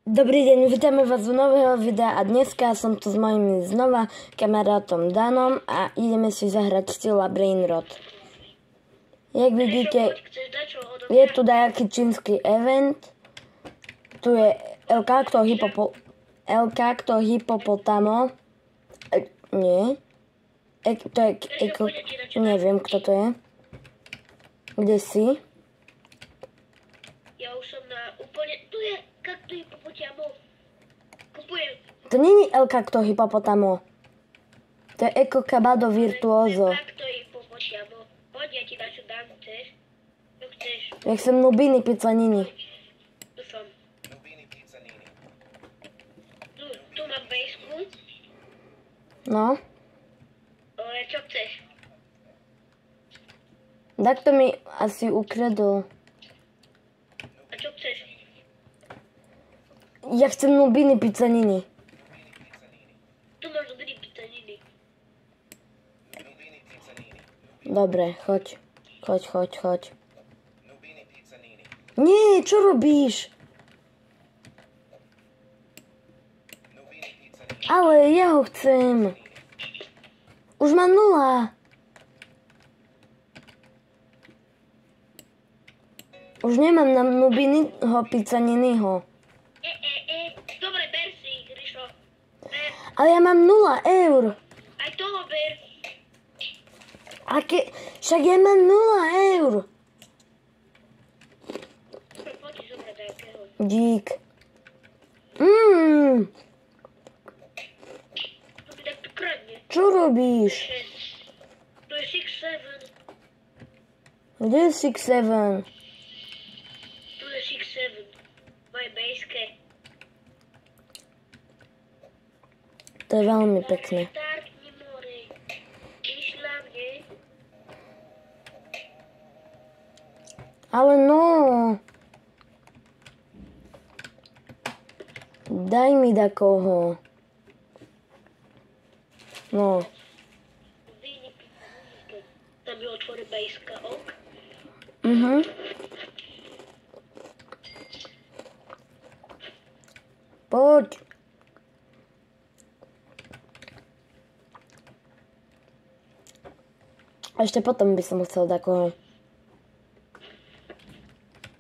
Dobrý deň, vítame vás v nového videa a dneska som tu s mojimi znova kamarátom Danom a ideme si zahrať Stila Brainrot. Jak vidíte, je tu dajaký čínsky event. Tu je El Cacto Hippopotamo. Nie. To je neviem, kto to je. Kde si? Ja už som na úplne... Tu je Cacto Hippopotamo. Kupujem. To není El Cacto Hippopotamo. To je Eco Cabado Virtuoso. Cacto Hippopotamo. Poď, ja ti dačo dám, chceš? To chceš. Jak som Nubini Pizzanini. Tu som. Tu mám bejsku. No. Ale čo chceš? Tak to mi asi ukradol. A čo chceš? Ja chcem Nubini Pizzanini. Tu máš dobrý pizzaniny. Dobre, choď. Choď. Nie, čo robíš? Ale ja ho chcem. Už mám 0. Už nemám na Nubiniho Pizzaniniho. Dobre, ber si, Gryšo. Ber. Ale ja mám 0 eur. Aj toho ber. Však ja mám 0 eur. Poď si zobrať nejakého. Dík. To mi takto kradne. Čo robíš? To je 6-7. Kde je 6-7? Tu je 6-7. Moje bejské. To je veľmi pekné. Startni more. Myšľa mne. Ale no. Daj mi takoho. No. Vini pizzanini. Tam je otvore bejska, ok? Poď. A ešte potom by som chcel takoho.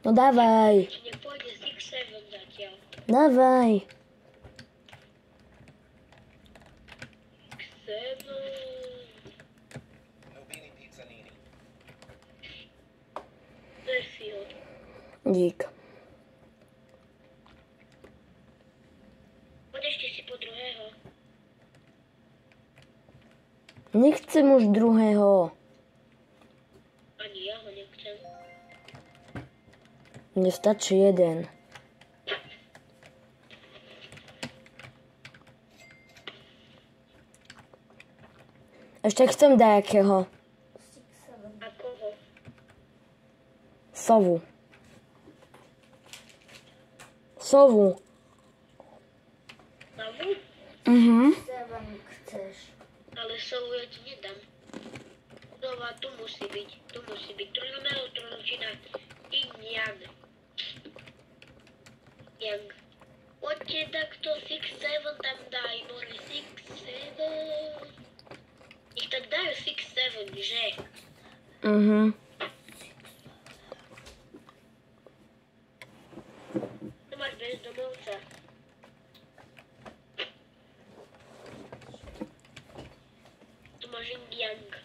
No dávaj. Či nepôjde 6-7 zatiaľ. Dávaj. 7. To je Field. Dík. Poď ešte si po druhého. Nechcem už druhého. Ani ja ho nechcem. Mne stačí jeden. Ešte chcem dajakého. A koho? Sovu. Sovu. Savu? Ale sovu ja ti nedám. Znova tu musí byť. Trojnomeo, trojnočina. Yin Yang. Yang. Poďte takto 6-7 tam daj, more 6-7. Ich tak dajú 6-7, že? Tu máš bezdomovca. Tu máš Yin Yang.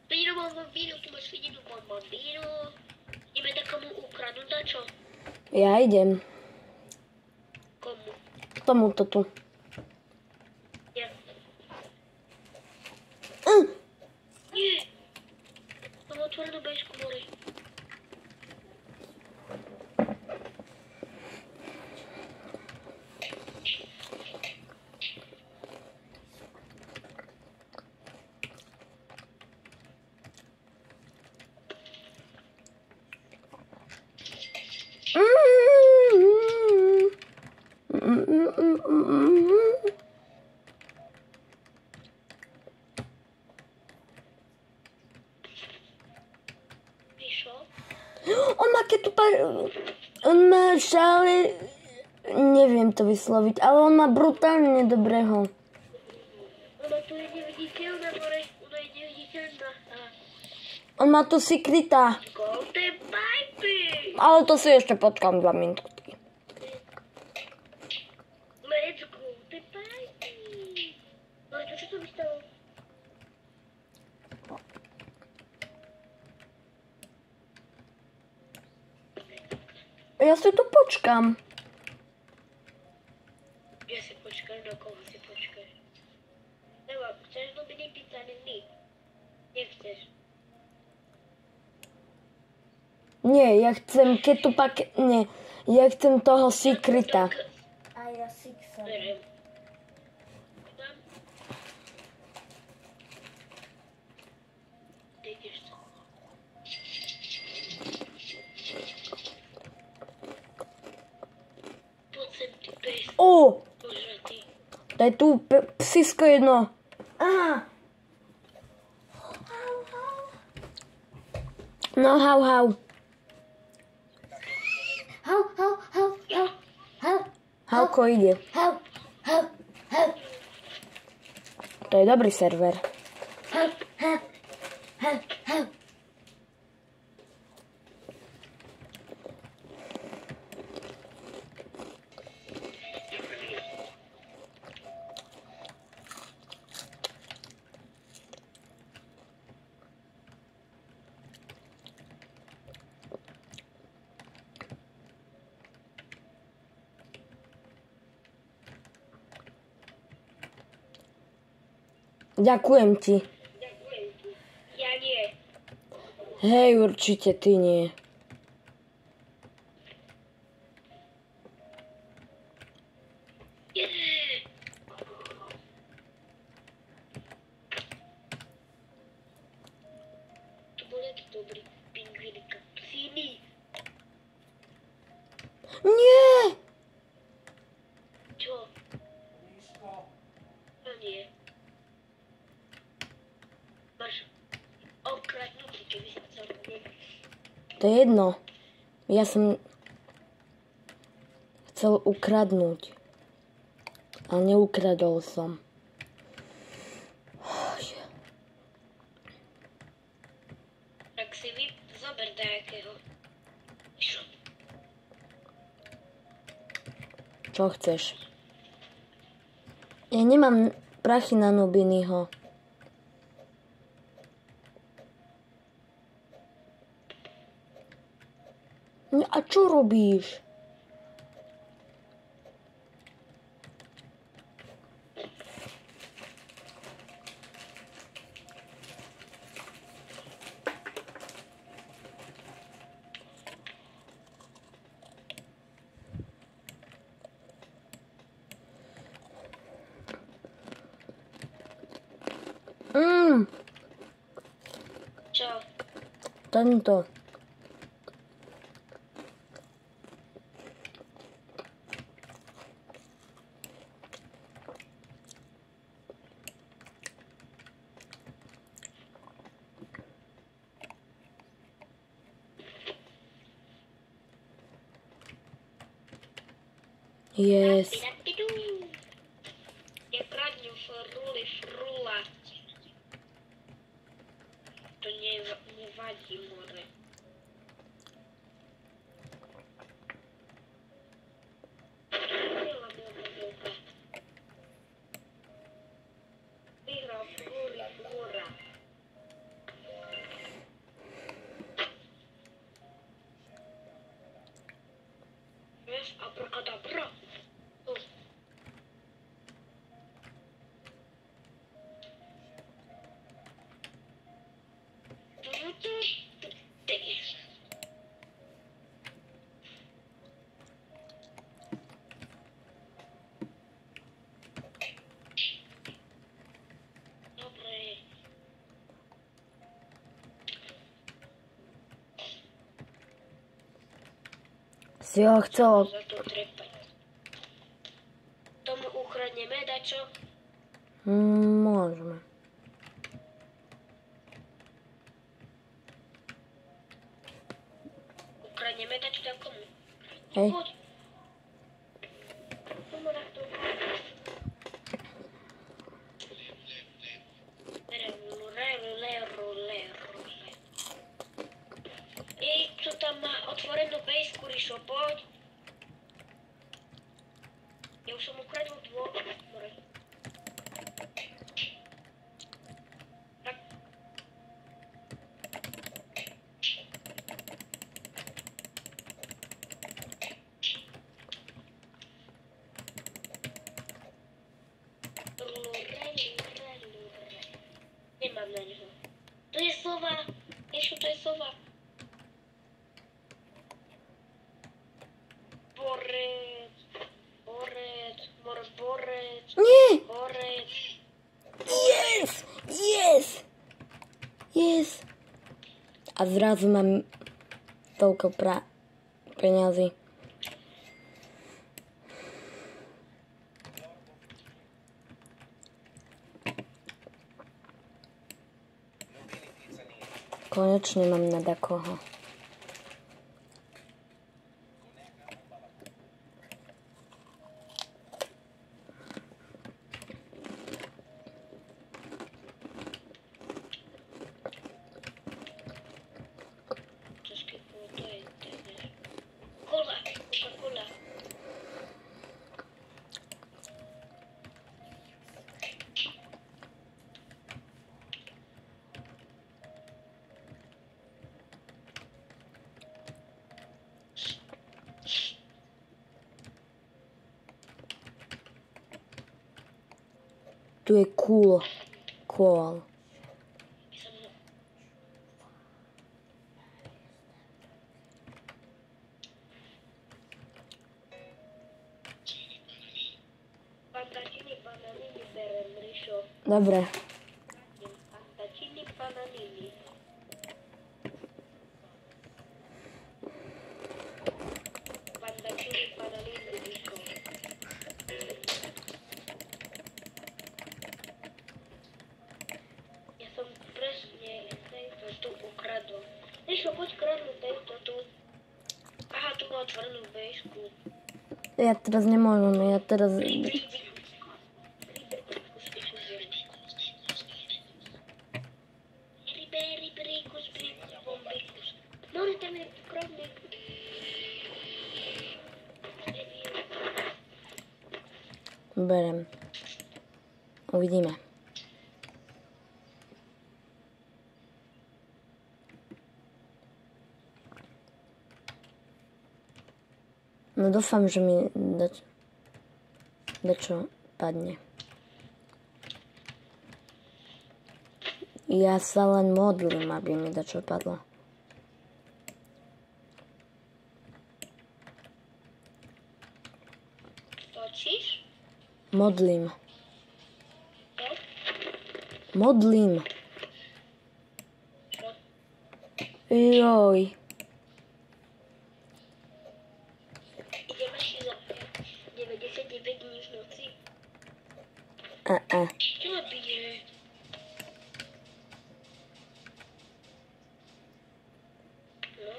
Pino Bambino, tu máš Finino Bambino. Ideme takomu ukradnúť dačo? Ja idem. Komu? K tomuto tu. Ja. Nie! Mám otvorenú bežku, more. On má šále neviem to vysloviť, ale on má brutálne dobrého. Ona tu je neviditeľná, ona je neviditeľná. On má tu Secreta. Golden Pipey! Ale to si ešte počkám 2 minútky. Let's go, Golden Pipey! Ale čo to mi stalo? Ja si tu počkám. Ja si počkám, do koho si počkáš? Eva, chceš Dominik Pizzarini? Nechceš. Nie, ja chcem Ketupak... Nie, ja chcem toho Secreta. A ja Sixa. Berem. Mám. Ty ideš sa. Poď sem, ty pes. Ó, Požratý. daj tu psisko jedno. Aha. No, hau, hau. Hau, hau, hau, hau, hau, Hauko ide. hau, hau, hau, To je dobrý server. hau, hau, hau, hau. Ďakujem ti. Ja nie. Hej, určite ty nie. Yeah. To bol jaký dobrý pingvíny kapusíny. Nie! Čo? No nie. Máš okradnutý, keby si chcel robiť. To je jedno. Ja som chcel ukradnúť. A neukradol som. Tak si zober dajakého. Čo? Čo chceš? Ja nemám prachy na Nubinyho. No a čo robíš? Čo? Tento. Yes. Я крадну фрули фрула. To nie wadzi more. Wygrała moja pomyłka. Wygrał fula góra. Wiesz, abracadabra. Si ho chcelo... Za to trepať. Tomu ukradneme dačo? Môžeme. Ukradneme dačo takomu. Hej. Poď. Ja už som ukradol dvoch. More. Tak. Nemám na neho. To je sova. Ježko, to je sova. Borec. Borec. More borec. Nie! Borec. Yes! Yes! Yes! A zrazu mám toľko peňazí. Konečne mám na dakoho. Cola. Coca-Cola. Tu je cool. Cool. Pantatini bananini berem, Risho. Dobre. Pantatini bananini. Pantatini bananini, Risho. Ja som presne tejto tu ukradol. Risho, poď kradnúť tejto tu. Aha, tu má otvorenú bejsku. Ja teraz nemôžem, ja teraz... Berem. Uvidíme. No dúfam, že mi dačo padne. Ja sa len modlím, aby mi dačo padlo. Točíš? Modlím. Čo? Modlím. Čo? Joj. Ideme si za 99 dní v noci. Čo ma bije? No.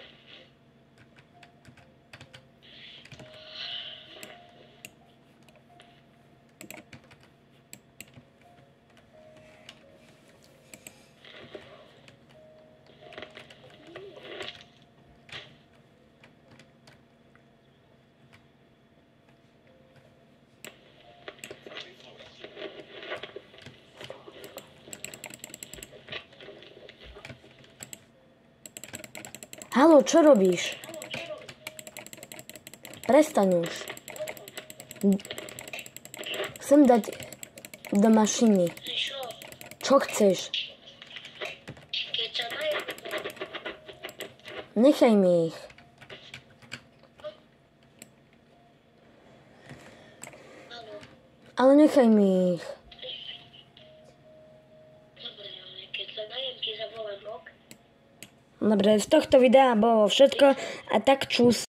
Haló, čo robíš? Prestaň už. Chcem dať do mašiny. Čo? Čo chceš? Keď sa majú. Nechaj mi ich. Haló. Ale nechaj mi ich. Dobre, ale keď sa najem, ti zavolám, ok? Dobre, z tohto videa bolo všetko a tak čus.